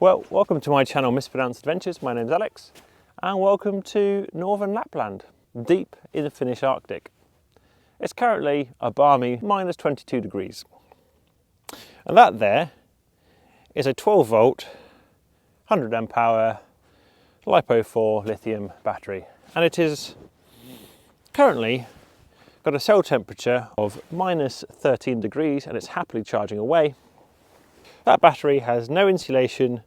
Well, welcome to my channel Mispronounced Adventures. My name's Alex and welcome to Northern Lapland, deep in the Finnish Arctic. It's currently a balmy minus 22 degrees. And that there is a 12 volt, 100 amp hour LiPo4 lithium battery. And it is currently got a cell temperature of minus 13 degrees and it's happily charging away. That battery has no insulation,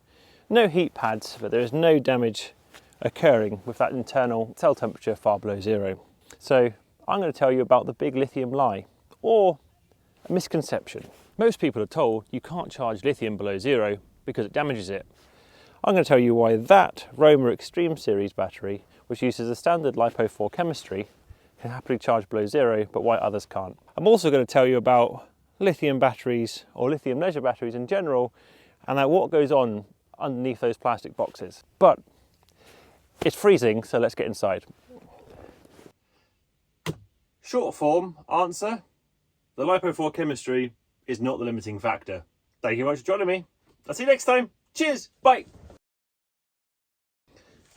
no heat pads, but there is no damage occurring with that internal cell temperature far below zero. So I'm going to tell you about the big lithium lie, or a misconception. Most people are told you can't charge lithium below zero because it damages it. I'm going to tell you why that Roma XTREME Series battery, which uses a standard LiPo4 chemistry, can happily charge below zero, but why others can't. I'm also going to tell you about lithium batteries, or lithium leisure batteries in general, and what goes on underneath those plastic boxes. But it's freezing, so let's get inside. Short form answer: the LiPo4 chemistry is not the limiting factor. Thank you very much for joining me. I'll see you next time. Cheers, bye.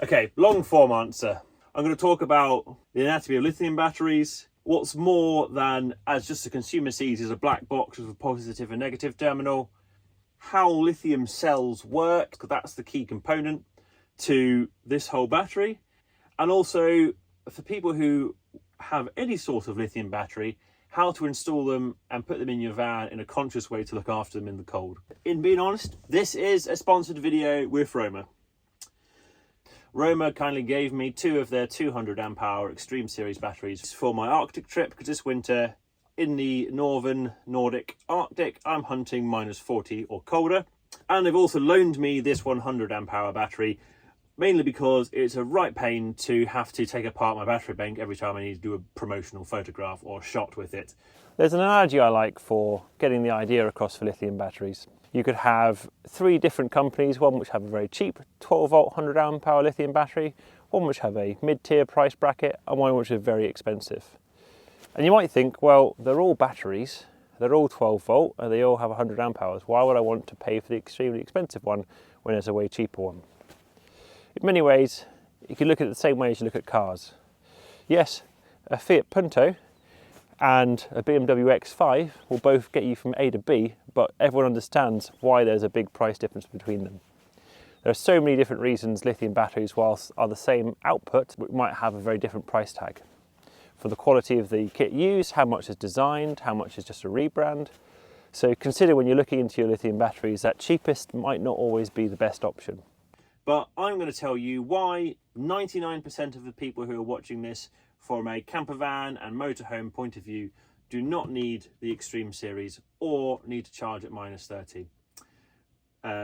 Okay, long form answer. I'm going to talk about the anatomy of lithium batteries. What's more than, as just the consumer sees, is a black box with a positive and negative terminal. How lithium cells work, because that's the key component to this whole battery. And also, for people who have any sort of lithium battery, how to install them and put them in your van in a conscious way to look after them in the cold. In being honest, this is a sponsored video with Roma. Roma kindly gave me two of their 200 amp hour XTREME Series batteries for my Arctic trip, because this winter in the northern Nordic Arctic, I'm hunting minus 40 or colder. And they've also loaned me this 100 amp hour battery, mainly because it's a right pain to have to take apart my battery bank every time I need to do a promotional photograph or shot with it. There's an analogy I like for getting the idea across for lithium batteries. You could have three different companies, one which have a very cheap 12 volt 100 amp hour lithium battery, one which have a mid-tier price bracket, and one which is very expensive. And you might think, well, they're all batteries, they're all 12 volt, and they all have 100 amp hours. Why would I want to pay for the extremely expensive one when there's a way cheaper one? In many ways, you can look at it the same way as you look at cars. Yes, a Fiat Punto and a BMW X5 will both get you from A to B, but everyone understands why there's a big price difference between them. There are so many different reasons lithium batteries, whilst are the same output, might have a very different price tag. For the quality of the kit used, how much is designed, how much is just a rebrand. So consider when you're looking into your lithium batteries that cheapest might not always be the best option. But I'm going to tell you why 99% of the people who are watching this from a camper van and motorhome point of view do not need the XTREME Series or need to charge at minus 30.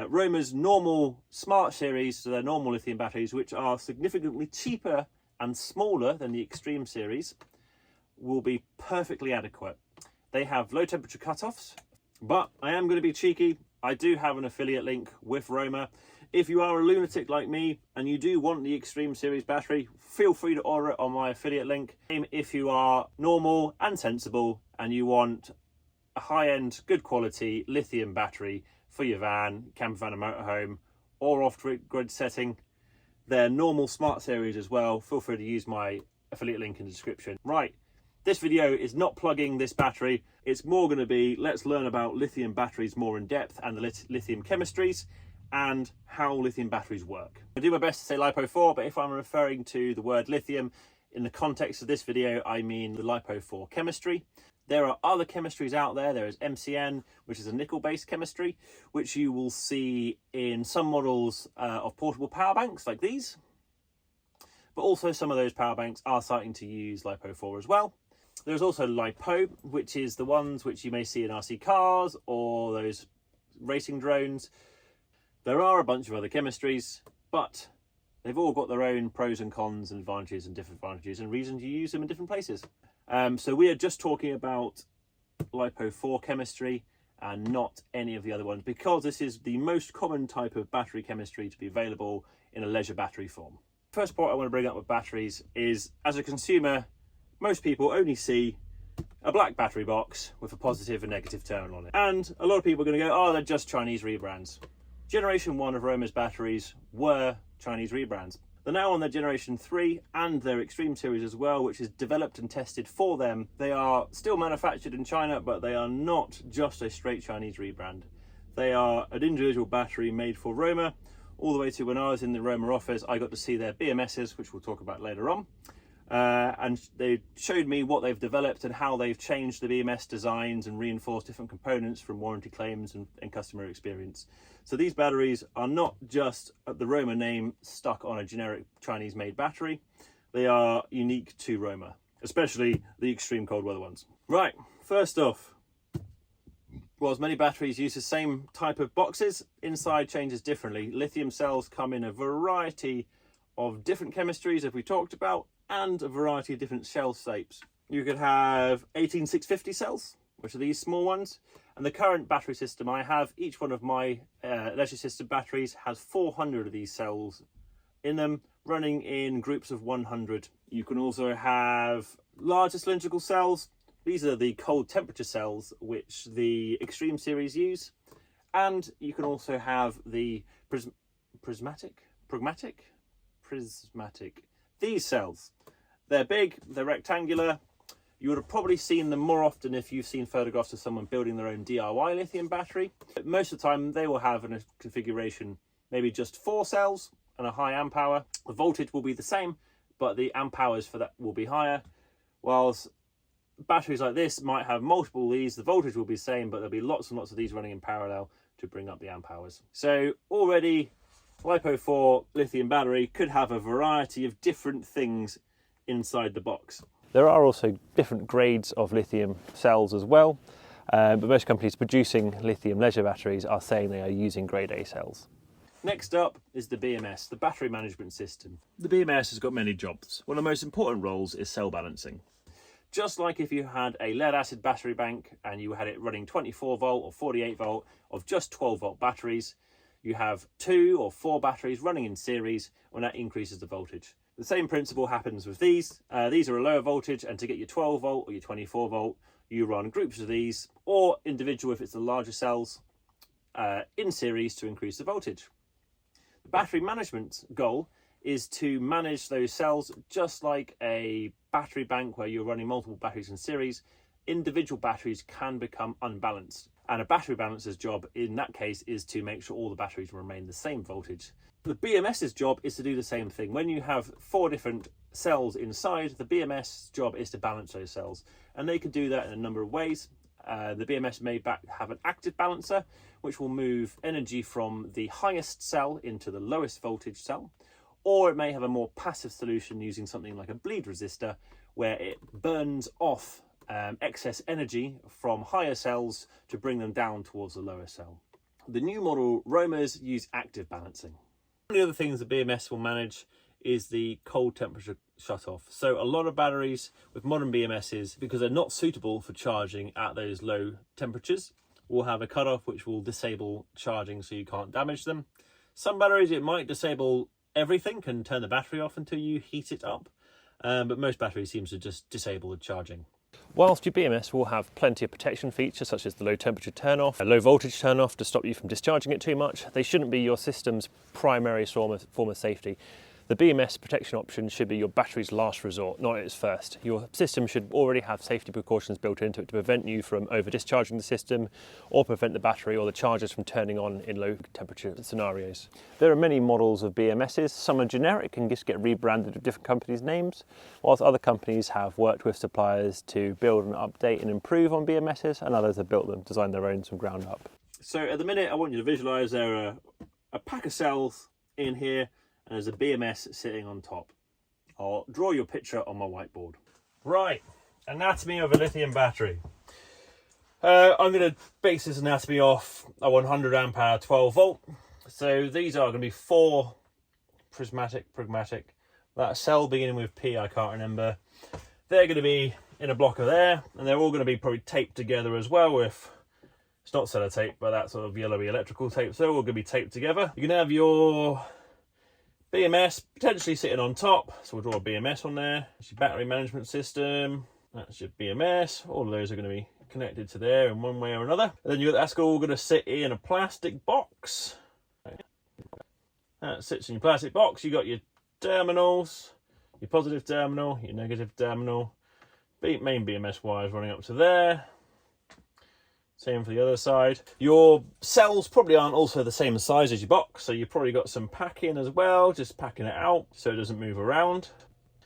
Roma's normal Smart Series, so their normal lithium batteries, which are significantly cheaper and smaller than the XTREME Series, will be perfectly adequate. They have low temperature cutoffs, but I am going to be cheeky. I do have an affiliate link with Roma. If you are a lunatic like me and you do want the XTREME Series battery, feel free to order it on my affiliate link. If you are normal and sensible and you want a high-end, good quality lithium battery for your van, camper van and motorhome, or off-grid setting, their normal Smart Series as well, feel free to use my affiliate link in the description. Right, this video is not plugging this battery. It's more going to be, let's learn about lithium batteries more in depth and the lithium chemistries and how lithium batteries work. I do my best to say LiPo4, but if I'm referring to the word lithium in the context of this video, I mean the LiPo4 chemistry. There are other chemistries out there. There is MCN, which is a nickel-based chemistry, which you will see in some models of portable power banks like these. But also some of those power banks are starting to use LiPo4 as well. There's also LiPo, which is the ones which you may see in RC cars or those racing drones. There are a bunch of other chemistries, but they've all got their own pros and cons and advantages and disadvantages and reasons you use them in different places. So we are just talking about LiPo4 chemistry and not any of the other ones, because this is the most common type of battery chemistry to be available in a leisure battery form. First point I want to bring up with batteries is, as a consumer, most people only see a black battery box with a positive and negative terminal on it. And a lot of people are going to go, oh, they're just Chinese rebrands. Generation 1 of Roma's batteries were Chinese rebrands. They're now on their Generation 3 and their XTREME series as well, which is developed and tested for them. They are still manufactured in China, but they are not just a straight Chinese rebrand. They are an individual battery made for Roma, all the way to when I was in the Roma office, I got to see their BMSs, which we'll talk about later on. And they showed me what they've developed and how they've changed the BMS designs and reinforced different components from warranty claims and customer experience. So these batteries are not just the Roma name stuck on a generic Chinese made battery. They are unique to Roma, especially the extreme cold weather ones. Right, first off, whilst many batteries use the same type of boxes, inside changes differently. Lithium cells come in a variety of different chemistries, as we talked about, and a variety of different shell shapes. You could have 18650 cells, which are these small ones, and the current battery system I have, each one of my electric system batteries has 400 of these cells in them, running in groups of 100. You can also have larger cylindrical cells. These are the cold temperature cells which the XTREME series use, and you can also have the prismatic. These cells, they're big, they're rectangular. You would have probably seen them more often if you've seen photographs of someone building their own DIY lithium battery. But most of the time they will have in a configuration maybe just 4 cells and a high amp hour. The voltage will be the same, but the amp hours for that will be higher. Whilst batteries like this might have multiple of these, the voltage will be the same, but there'll be lots and lots of these running in parallel to bring up the amp hours. So already LiPo4 lithium battery could have a variety of different things inside the box. There are also different grades of lithium cells as well, but most companies producing lithium leisure batteries are saying they are using grade A cells. Next up is the BMS, the battery management system. The BMS has got many jobs. One of the most important roles is cell balancing. Just like if you had a lead acid battery bank and you had it running 24 volt or 48 volt of just 12 volt batteries, you have 2 or 4 batteries running in series when that increases the voltage. The same principle happens with these. These are a lower voltage, and to get your 12 volt or your 24 volt, you run groups of these, or individual if it's the larger cells, in series to increase the voltage. The battery management goal is to manage those cells just like a battery bank where you're running multiple batteries in series. Individual batteries can become unbalanced, and a battery balancer's job in that case is to make sure all the batteries remain the same voltage. The BMS's job is to do the same thing. When you have 4 different cells inside, the BMS job is to balance those cells, and they can do that in a number of ways. The BMS may have an active balancer, which will move energy from the highest cell into the lowest voltage cell, or it may have a more passive solution using something like a bleed resistor, where it burns off excess energy from higher cells to bring them down towards the lower cell. The new model Romas use active balancing. One of the other things the BMS will manage is the cold temperature shutoff. So a lot of batteries with modern BMSs, because they're not suitable for charging at those low temperatures, will have a cutoff which will disable charging so you can't damage them. Some batteries, it might disable everything and turn the battery off until you heat it up, but most batteries seem to just disable the charging. Whilst your BMS will have plenty of protection features such as the low temperature turn-off, a low voltage turn-off to stop you from discharging it too much, they shouldn't be your system's primary form of safety. The BMS protection option should be your battery's last resort, not its first. Your system should already have safety precautions built into it to prevent you from over-discharging the system or prevent the battery or the chargers from turning on in low temperature scenarios. There are many models of BMSs. Some are generic and just get rebranded with different companies' names, whilst other companies have worked with suppliers to build and update and improve on BMSs, and others have built them, designed their own from ground up. So at the minute, I want you to visualise there are a pack of cells in here, and there's a BMS sitting on top. I'll draw your picture on my whiteboard. Right, anatomy of a lithium battery. I'm going to base this anatomy off a 100 amp hour 12 volt. So these are going to be 4 prismatic, that cell beginning with P, I can't remember. They're going to be in a blocker there, and they're all going to be probably taped together as well with, it's not sellotape, but that sort of yellowy electrical tape. So they're all going to be taped together. You can have your BMS potentially sitting on top, so we'll draw a BMS on there. That's your battery management system, that's your BMS. All of those are going to be connected to there in one way or another. And then that's all going to sit in a plastic box. That sits in your plastic box. You got your terminals, your positive terminal, your negative terminal, main BMS wires running up to there. Same for the other side. Your cells probably aren't also the same size as your box, so you've probably got some packing as well, just packing it out so it doesn't move around.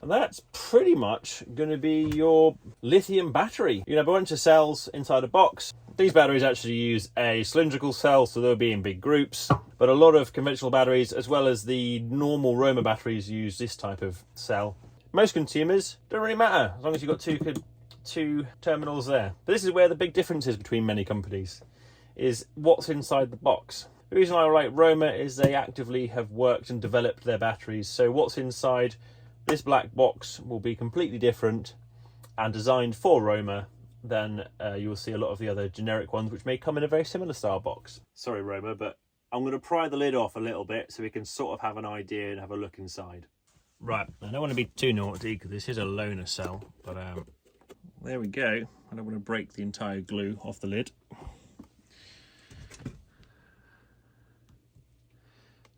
And that's pretty much going to be your lithium battery. You have a bunch of cells inside a box. These batteries actually use a cylindrical cell, so they'll be in big groups. But a lot of conventional batteries, as well as the normal Roma batteries, use this type of cell. Most consumers, don't really matter, as long as you've got two terminals there. But this is where the big difference is between many companies, is what's inside the box. The reason I like Roma is they actively have worked and developed their batteries, so what's inside this black box will be completely different and designed for Roma than you will see a lot of the other generic ones, which may come in a very similar style box. Sorry Roma, but I'm going to pry the lid off a little bit so we can sort of have an idea and have a look inside. Right, I don't want to be too naughty because this is a loaner cell, but there we go. I don't want to break the entire glue off the lid.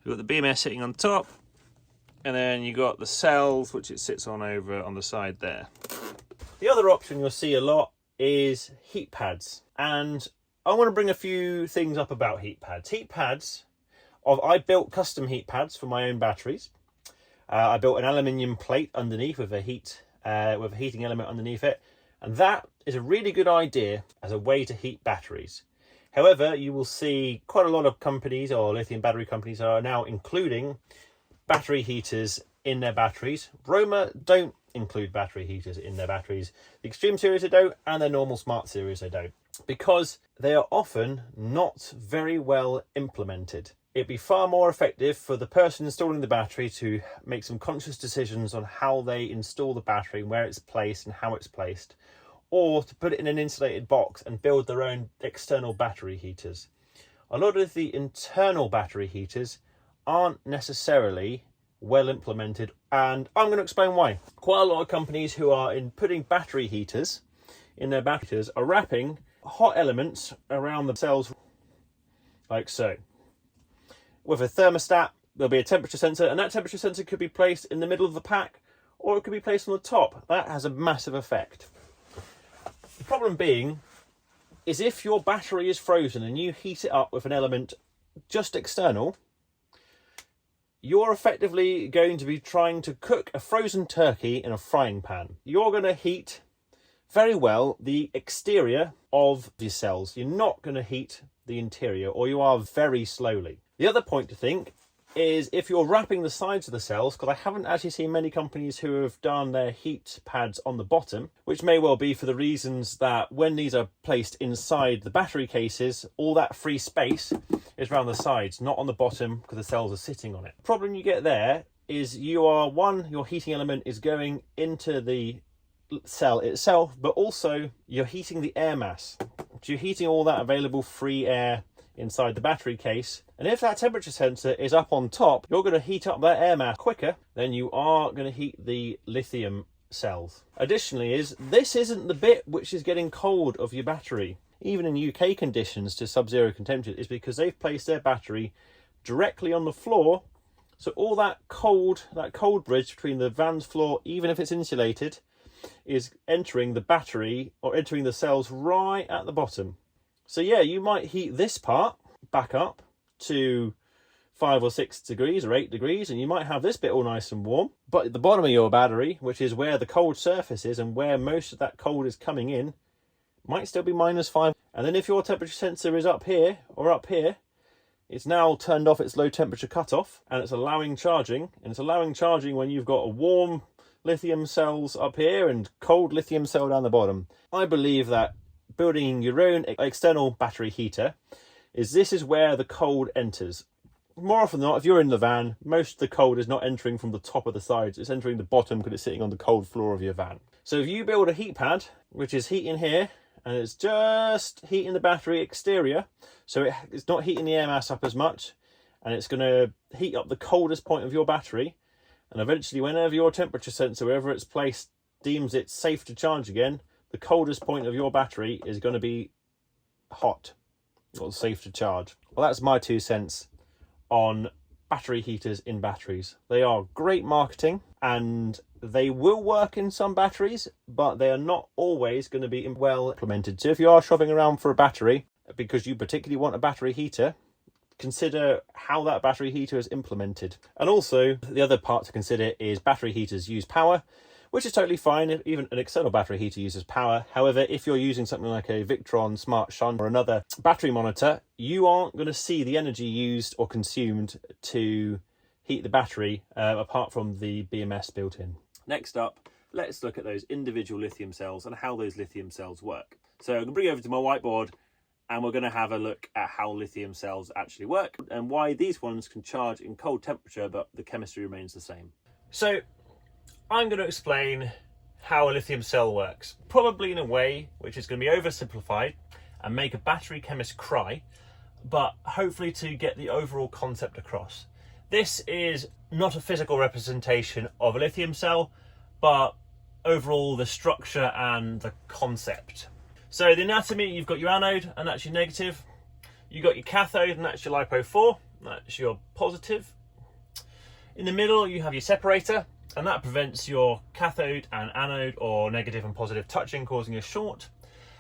We've got the BMS sitting on top, and then you got the cells, which it sits on over on the side there. The other option you'll see a lot is heat pads, and I want to bring a few things up about heat pads. Heat pads, I built custom heat pads for my own batteries. I built an aluminium plate underneath with a heating element underneath it, and that is a really good idea as a way to heat batteries. However, you will see quite a lot of companies, or lithium battery companies, are now including battery heaters in their batteries. Roma don't include battery heaters in their batteries. The XTREME series they don't, and their normal Smart series they don't, because they are often not very well implemented. It'd be far more effective for the person installing the battery to make some conscious decisions on how they install the battery, where it's placed and how it's placed, or to put it in an insulated box and build their own external battery heaters. A lot of the internal battery heaters aren't necessarily well implemented, and I'm going to explain why. Quite a lot of companies who are putting battery heaters in their batteries are wrapping hot elements around the cells like so. With a thermostat, there'll be a temperature sensor, and that temperature sensor could be placed in the middle of the pack, or it could be placed on the top. That has a massive effect. The problem being is if your battery is frozen and you heat it up with an element just external, you're effectively going to be trying to cook a frozen turkey in a frying pan. You're going to heat very well the exterior of the cells. You're not going to heat the interior, or you are very slowly. The other point to think is if you're wrapping the sides of the cells, because I haven't actually seen many companies who have done their heat pads on the bottom, which may well be for the reasons that when these are placed inside the battery cases, all that free space is around the sides, not on the bottom, because the cells are sitting on it. The problem you get there is your heating element is going into the cell itself, but also you're heating the air mass. So you're heating all that available free air inside the battery case, and if that temperature sensor is up on top, you're going to heat up that air mass quicker than you are going to heat the lithium cells. Additionally, this isn't the bit which is getting cold of your battery, even in UK conditions to sub-zero temperatures, is because they've placed their battery directly on the floor, so all that cold bridge between the van's floor, even if it's insulated, is entering the battery or entering the cells right at the bottom. So yeah, you might heat this part back up to 5 or 6 degrees or 8 degrees, and you might have this bit all nice and warm, but at the bottom of your battery, which is where the cold surface is and where most of that cold is coming in, might still be -5. And then if your temperature sensor is up here or up here, it's now turned off its low temperature cutoff, and it's allowing charging, and it's allowing charging when you've got a warm lithium cells up here and cold lithium cell down the bottom. I believe that building your own external battery heater this is where the cold enters. More often than not, if you're in the van, most of the cold is not entering from the top of the sides, it's entering the bottom because it's sitting on the cold floor of your van. So if you build a heat pad, which is heating here, and it's just heating the battery exterior, so it's not heating the air mass up as much, and it's going to heat up the coldest point of your battery, and eventually whenever your temperature sensor, wherever it's placed, deems it safe to charge again, the coldest point of your battery is going to be hot or safe to charge. Well, that's my 2 cents on battery heaters in batteries. They are great marketing and they will work in some batteries, but they are not always going to be well implemented. So if you are shopping around for a battery because you particularly want a battery heater, consider how that battery heater is implemented. And also the other part to consider is battery heaters use power, which is totally fine. Even an external battery heater uses power. However, if you're using something like a Victron Smart Shunt or another battery monitor, you aren't going to see the energy used or consumed to heat the battery apart from the BMS built in. Next up, let's look at those individual lithium cells and how those lithium cells work. So I'm going to bring you over to my whiteboard and we're going to have a look at how lithium cells actually work and why these ones can charge in cold temperature, but the chemistry remains the same. So I'm going to explain how a lithium cell works, probably in a way which is going to be oversimplified and make a battery chemist cry, but hopefully to get the overall concept across. This is not a physical representation of a lithium cell, but overall the structure and the concept. So the anatomy, you've got your anode and that's your negative. You've got your cathode and that's your LiPo4, that's your positive. In the middle you have your separator, and that prevents your cathode and anode or negative and positive touching, causing a short.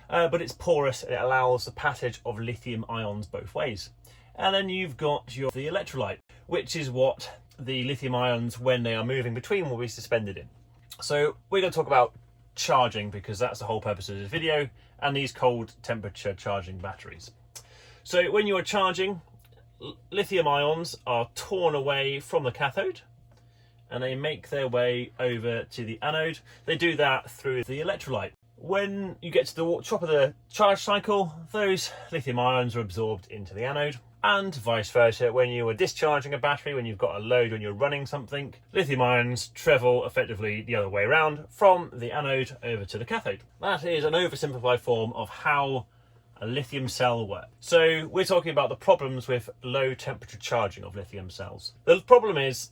But it's porous and it allows the passage of lithium ions both ways. And then you've got the electrolyte, which is what the lithium ions, when they are moving between, will be suspended in. So we're going to talk about charging because that's the whole purpose of this video, and these cold temperature charging batteries. So when you are charging, lithium ions are torn away from the cathode and they make their way over to the anode. They do that through the electrolyte. When you get to the top of the charge cycle, those lithium ions are absorbed into the anode, and vice versa. When you are discharging a battery, when you've got a load, when you're running something, lithium ions travel effectively the other way around from the anode over to the cathode. That is an oversimplified form of how a lithium cell works. So we're talking about the problems with low temperature charging of lithium cells. The problem is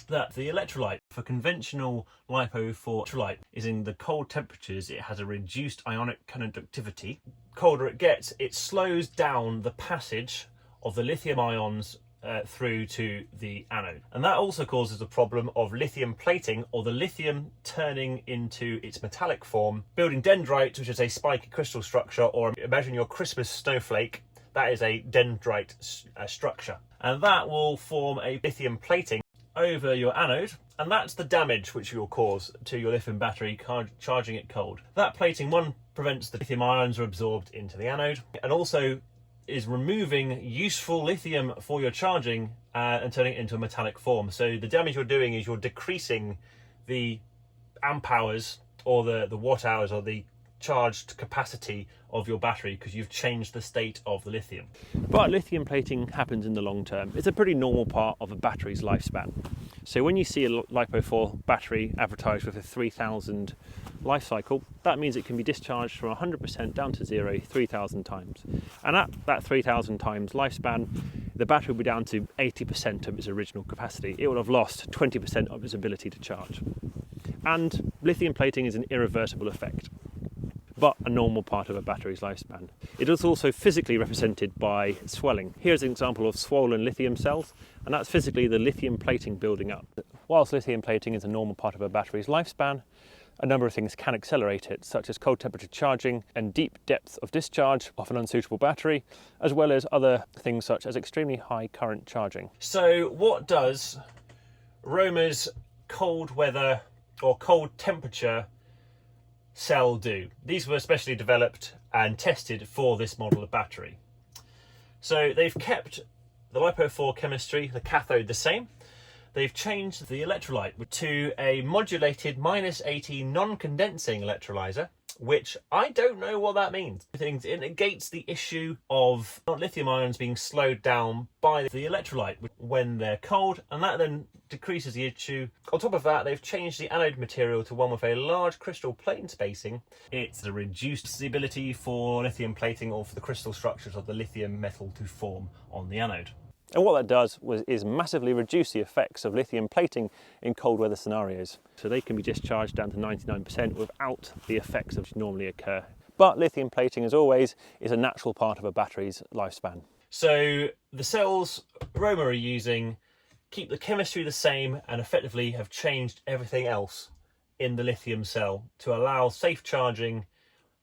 that the electrolyte for conventional LiPo4 electrolyte is in the cold temperatures, it has a reduced ionic conductivity. Colder it gets, it slows down the passage of the lithium ions through to the anode. And that also causes the problem of lithium plating, or the lithium turning into its metallic form, building dendrites, which is a spiky crystal structure, or imagine your Christmas snowflake, that is a dendrite structure. And that will form a lithium plating over your anode, and that's the damage which you'll cause to your lithium battery charging it cold. That plating, one, prevents the lithium ions are absorbed into the anode, and also is removing useful lithium for your charging and turning it into a metallic form. So the damage you're doing is you're decreasing the amp hours or the watt hours or the charged capacity of your battery because you've changed the state of the lithium. But lithium plating happens in the long term. It's a pretty normal part of a battery's lifespan. So when you see a LiPo4 battery advertised with a 3000 life cycle, that means it can be discharged from 100% down to zero 3000 times. And at that 3000 times lifespan, the battery will be down to 80% of its original capacity. It will have lost 20% of its ability to charge. And lithium plating is an irreversible effect, but a normal part of a battery's lifespan. It is also physically represented by swelling. Here's an example of swollen lithium cells, and that's physically the lithium plating building up. Whilst lithium plating is a normal part of a battery's lifespan, a number of things can accelerate it, such as cold temperature charging and deep depth of discharge of an unsuitable battery, as well as other things such as extremely high current charging. So what does Romer's cold weather or cold temperature cell do? These were specially developed and tested for this model of battery. So they've kept the LiPo4 chemistry, the cathode, the same. They've changed the electrolyte to a modulated -80 non-condensing electrolyzer, which I don't know what that means. It negates the issue of lithium ions being slowed down by the electrolyte when they're cold, and that then decreases the issue. On top of that, they've changed the anode material to one with a large crystal plane spacing. It's reduced the ability for lithium plating or for the crystal structures of the lithium metal to form on the anode. And what that does is massively reduce the effects of lithium plating in cold weather scenarios. So they can be discharged down to 99% without the effects that normally occur. But lithium plating, as always, is a natural part of a battery's lifespan. So the cells Romer are using keep the chemistry the same and effectively have changed everything else in the lithium cell to allow safe charging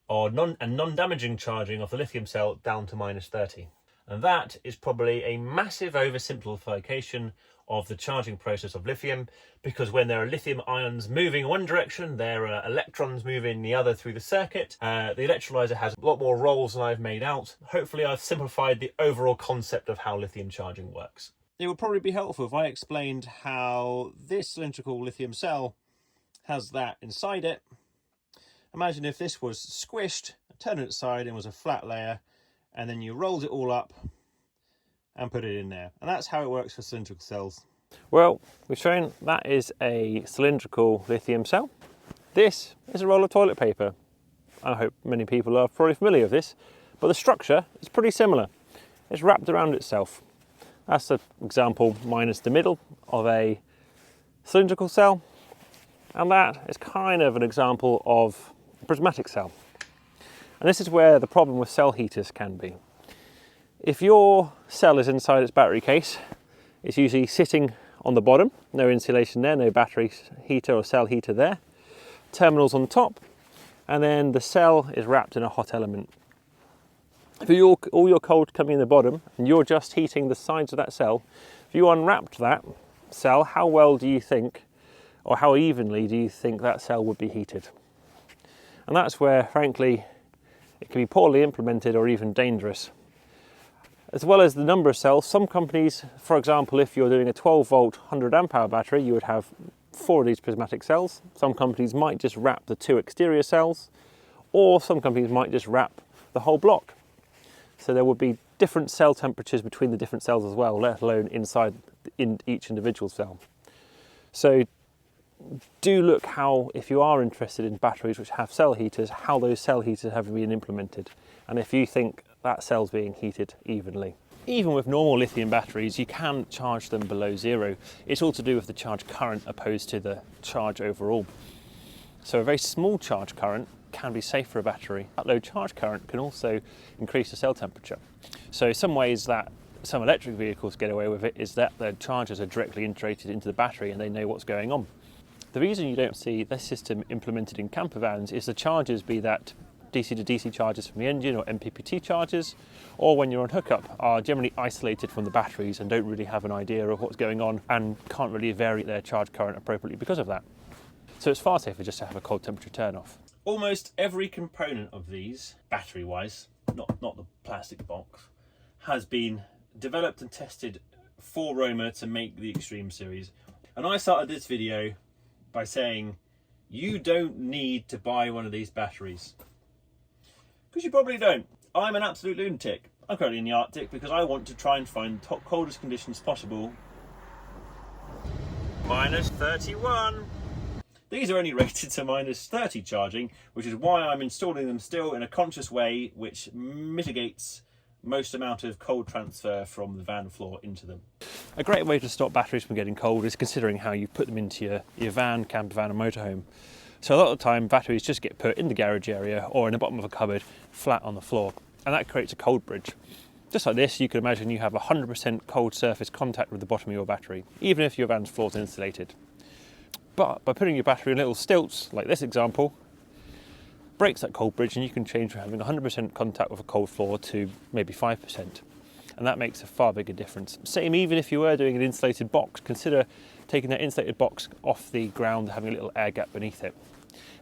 or non-damaging charging of the lithium cell down to -30. And that is probably a massive oversimplification of the charging process of lithium, because when there are lithium ions moving in one direction, there are electrons moving the other through the circuit. The electrolyzer has a lot more roles than I've made out. Hopefully I've simplified the overall concept of how lithium charging works. It would probably be helpful if I explained how this cylindrical lithium cell has that inside it. Imagine if this was squished, turned on its side and was a flat layer, and then you rolled it all up and put it in there. And that's how it works for cylindrical cells. Well, we've shown that is a cylindrical lithium cell. This is a roll of toilet paper. I hope many people are probably familiar with this, but the structure is pretty similar. It's wrapped around itself. That's an example minus the middle of a cylindrical cell. And that is kind of an example of a prismatic cell. And this is where the problem with cell heaters can be. If your cell is inside its battery case, it's usually sitting on the bottom, no insulation there, no battery heater or cell heater there, terminals on top, and then the cell is wrapped in a hot element. If all your cold coming in the bottom and you're just heating the sides of that cell, if you unwrapped that cell, how well do you think, or how evenly do you think that cell would be heated? And that's where, frankly, it can be poorly implemented or even dangerous. As well as the number of cells, some companies, for example, if you're doing a 12-volt 100 amp hour battery, you would have 4 of these prismatic cells. Some companies might just wrap the 2 exterior cells, or some companies might just wrap the whole block. So there would be different cell temperatures between the different cells as well, let alone inside in each individual cell. So do look how, if you are interested in batteries which have cell heaters, how those cell heaters have been implemented, and if you think that cell's being heated evenly. Even with normal lithium batteries, you can charge them below zero. It's all to do with the charge current opposed to the charge overall. So a very small charge current can be safe for a battery. That low charge current can also increase the cell temperature. So some ways that some electric vehicles get away with it is that the chargers are directly integrated into the battery and they know what's going on. The reason you don't see this system implemented in camper vans is the chargers, be that DC to DC chargers from the engine or MPPT chargers, or when you're on hookup, are generally isolated from the batteries and don't really have an idea of what's going on and can't really vary their charge current appropriately because of that. So it's far safer just to have a cold temperature turn off. Almost every component of these, battery-wise, not the plastic box, has been developed and tested for Roma to make the XTREME series. And I started this video by saying, you don't need to buy one of these batteries. Because you probably don't. I'm an absolute lunatic. I'm currently in the Arctic because I want to try and find the coldest conditions possible. -31. These are only rated to -30 charging, which is why I'm installing them still in a conscious way, which mitigates most amount of cold transfer from the van floor into them. A great way to stop batteries from getting cold is considering how you put them into your van, camper van and motorhome. So a lot of the time batteries just get put in the garage area or in the bottom of a cupboard flat on the floor, and that creates a cold bridge. Just like this, you can imagine you have 100% cold surface contact with the bottom of your battery, even if your van's floor is insulated. But by putting your battery in little stilts, like this example, breaks that cold bridge and you can change from having 100% contact with a cold floor to maybe 5%. And that makes a far bigger difference. Same even if you were doing an insulated box, consider taking that insulated box off the ground and having a little air gap beneath it.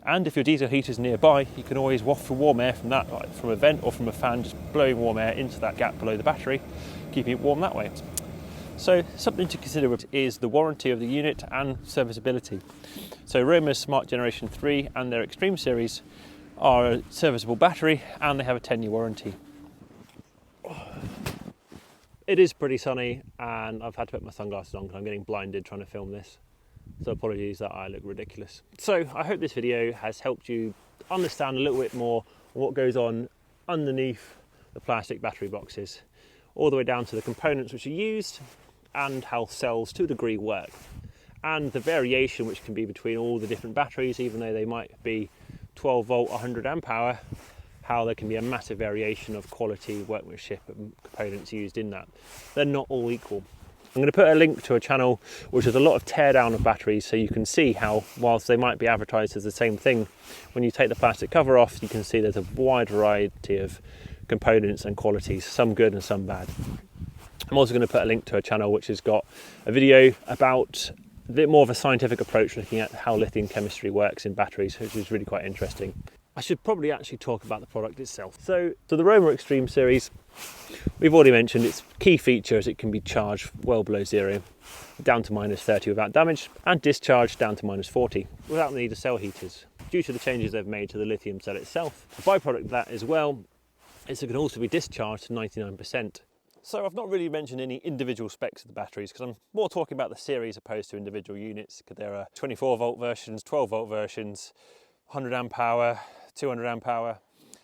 And if your diesel heater's nearby, you can always waft warm air from that, like from a vent or from a fan, just blowing warm air into that gap below the battery, keeping it warm that way. So something to consider is the warranty of the unit and serviceability. So Roma's Smart Generation 3 and their XTREME series are a serviceable battery and they have a 10-year warranty. It is pretty sunny and I've had to put my sunglasses on because I'm getting blinded trying to film this. So apologies that I look ridiculous. So I hope this video has helped you understand a little bit more what goes on underneath the plastic battery boxes, all the way down to the components which are used and how cells to a degree work, and the variation which can be between all the different batteries, even though they might be 12 volt 100 amp hour, how there can be a massive variation of quality, workmanship and components used in that. They're not all equal. I'm going to put a link to a channel which has a lot of teardown of batteries, so you can see how, whilst they might be advertised as the same thing, when you take the plastic cover off, you can see there's a wide variety of components and qualities, some good and some bad. I'm also going to put a link to a channel which has got a video about a bit more of a scientific approach looking at how lithium chemistry works in batteries, which is really quite interesting. I should probably actually talk about the product itself. So the Roma XTREME series, we've already mentioned its key feature is it can be charged well below zero, down to -30 without damage, and discharged down to -40 without the need of cell heaters, due to the changes they've made to the lithium cell itself. A byproduct of that as well is it can also be discharged to 99%. So I've not really mentioned any individual specs of the batteries because I'm more talking about the series opposed to individual units, because there are 24 volt versions, 12 volt versions, 100 amp hour, 200 amp hour.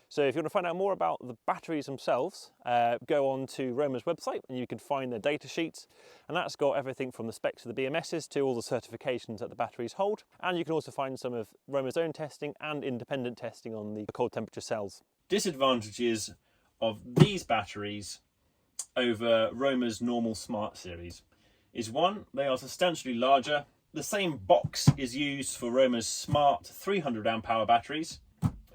So if you want to find out more about the batteries themselves, go on to Roma's website and you can find their data sheets, and that's got everything from the specs of the BMSs to all the certifications that the batteries hold. And you can also find some of Roma's own testing and independent testing on the cold temperature cells. Disadvantages of these batteries over Roma's normal Smart series is, one, they are substantially larger. The same box is used for Roma's Smart 300 amp hour batteries.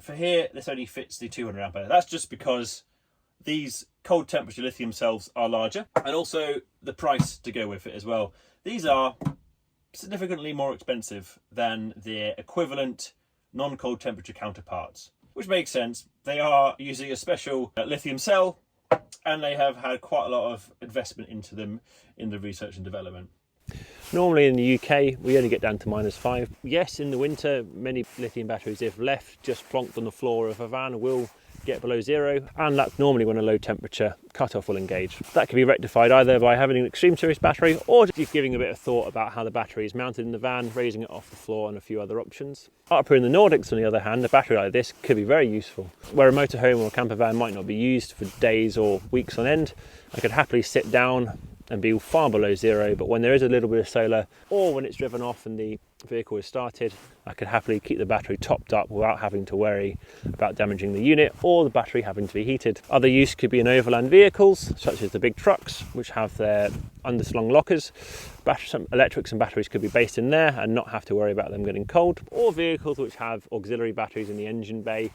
For here, this only fits the 200 amp hour. That's just because these cold temperature lithium cells are larger, and also the price to go with it as well. These are significantly more expensive than their equivalent non-cold temperature counterparts, which makes sense. They are using a special lithium cell, and they have had quite a lot of investment into them in the research and development. Normally in the UK, we only get down to -5. Yes, in the winter, many lithium batteries, if left just plonked on the floor of a van, will get below zero, and that's normally when a low temperature cutoff will engage. That can be rectified either by having an XTREME series battery, or just giving a bit of thought about how the battery is mounted in the van, raising it off the floor, and a few other options. Up here in the Nordics, on the other hand, a battery like this could be very useful. Where a motorhome or camper van might not be used for days or weeks on end, I could happily sit down and be far below zero, but when there is a little bit of solar, or when it's driven off and the vehicle is started, I could happily keep the battery topped up without having to worry about damaging the unit or the battery having to be heated. Other use could be in overland vehicles, such as the big trucks, which have their underslung lockers. Some electrics and batteries could be based in there and not have to worry about them getting cold, or vehicles which have auxiliary batteries in the engine bay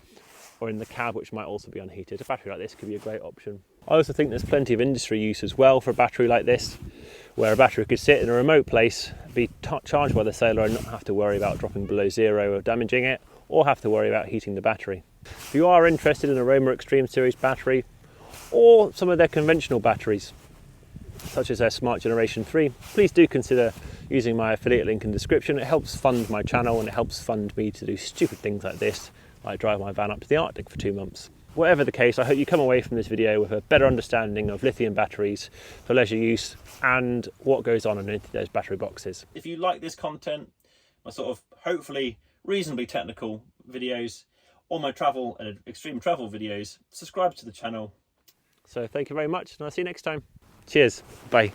or in the cab, which might also be unheated. A battery like this could be a great option. I also think there's plenty of industry use as well for a battery like this, where a battery could sit in a remote place, be charged by the solar, and not have to worry about dropping below zero or damaging it, or have to worry about heating the battery. If you are interested in a Roma XTREME series battery, or some of their conventional batteries, such as their Smart Generation 3, please do consider using my affiliate link in the description. It helps fund my channel, and it helps fund me to do stupid things like this, like drive my van up to the Arctic for 2 months. Whatever the case, I hope you come away from this video with a better understanding of lithium batteries for leisure use and what goes on underneath those battery boxes. If you like this content, my sort of hopefully reasonably technical videos, or my travel and extreme travel videos, subscribe to the channel. So thank you very much, and I'll see you next time. Cheers, bye.